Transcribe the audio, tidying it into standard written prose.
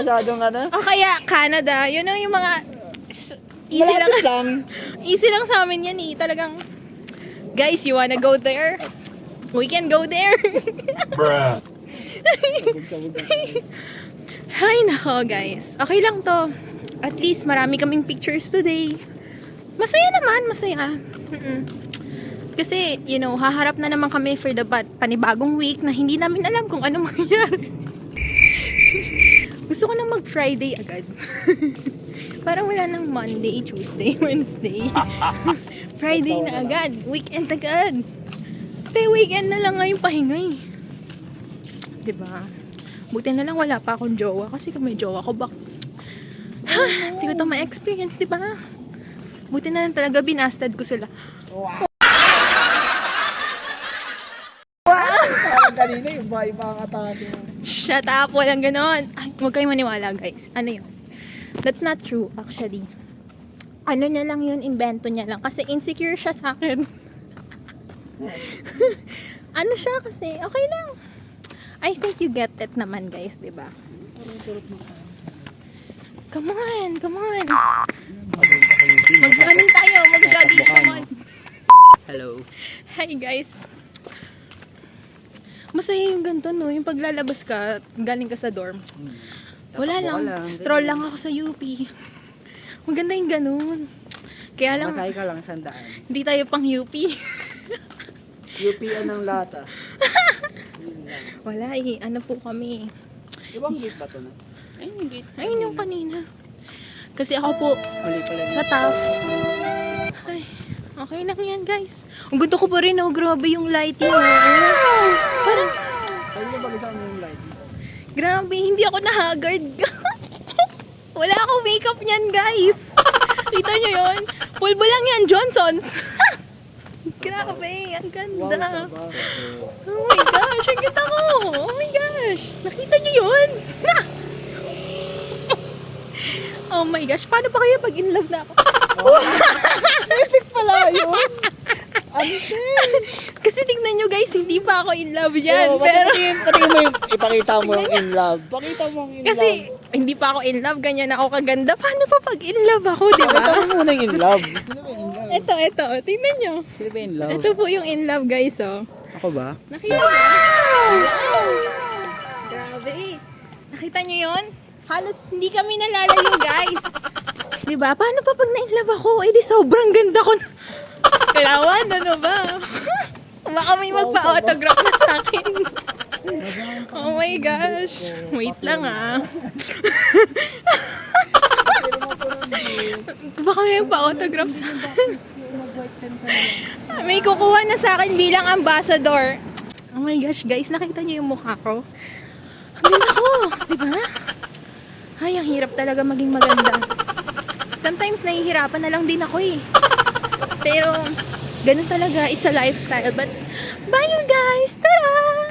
masyadong ano. O kaya Canada, yun yung mga easy Malapit lang. lang. Easy lang sa amin yan eh. Talagang, guys, you wanna go there? We can go there. Bruh. Hay nako guys. Okay lang to. At least marami kaming pictures today. Masaya naman, masaya. Kasi, you know, haharap na naman kami for the panibagong week na hindi namin alam kung ano mangyayari. Gusto ko na mag-Friday agad. Parang wala nang Monday, Tuesday, Wednesday. Friday na agad. Weekend agad. Tay, weekend na lang ngayong pahinga eh. Diba? Buti na lang wala pa akong jowa. Kasi kung may jowa ko, hindi ko ito ma-experience, diba? Buti na lang talaga binastad ko sila. Parang kanina yung iba ang atake. Shut up! Walang ganon. Ay, huwag kayong maniwala, guys. Ano yun? That's not true, actually. Ano niya lang yun, invento niya lang. Kasi insecure siya sa akin. Ano siya kasi? Okay lang. I think you get it naman, guys, diba? Come on, come on. Mag-running tayo, mag-jogging, come on. Hello. Hi, guys. Masaya yung ganito, no? Yung paglalabas ka, galing ka sa dorm. Wala lang. Stroll lang ako sa UP. Maganda yung ganun. Kaya lang, Masay ka lang 100. hindi tayo pang UP. UP-an ng lata. Wala eh. Ano po kami? Ibang gate ba ito na? Ayun yung kanina. Kasi ako po, Huli pala. sa TAF. Ay, okay lang yan, guys. Ang gusto ko pa rin, oh. Grabe yung lighting. Oh. Parang, Ayun yung bagisan yung light. grabe, hindi ako na-haggard. Wala akong makeup niyan, guys. Kita nyo yun? Pulbo lang yan, Johnson's. Grabe, ang ganda. Oh my gosh, ang ganda ko. Oh my gosh. Nakita nyo yun? Oh my gosh, paano pa kaya pag in love na ako? Epic pala yun. Kasi tignan nyo guys, hindi pa ako in love yan. Oo, Pero, pati mo yung, ipakita mo yung in love. Pakita mo ang in love. kasi, hindi pa ako in love, ganyan ako kaganda. Paano pa pag in love ako, di ba? Pakita mo muna yung in love. Ito, tingnan nyo. Sino ba in love? Ito po yung in love guys, oh. Ako ba? Nakita nyo? Wow! Grabe. Nakita nyo yun? Halos hindi kami nalalayo, guys. Diba? Paano pa pag na-in-love ako? Eh di sobrang ganda ko na. Kailangan, ano ba? Baka may magpa-autograph na sa akin. Oh my gosh. Wait lang ah. Baka may magpa-autograph sa akin. May kukuha na sa akin bilang ambassador. Oh my gosh, guys, nakita niyo yung mukha ko? Ang ganda ko, di ba? Ay, ang hirap talaga maging maganda. Sometimes nahihirapan na lang din ako eh. Pero, ganun talaga, it's a lifestyle. But, bye you guys! Tara!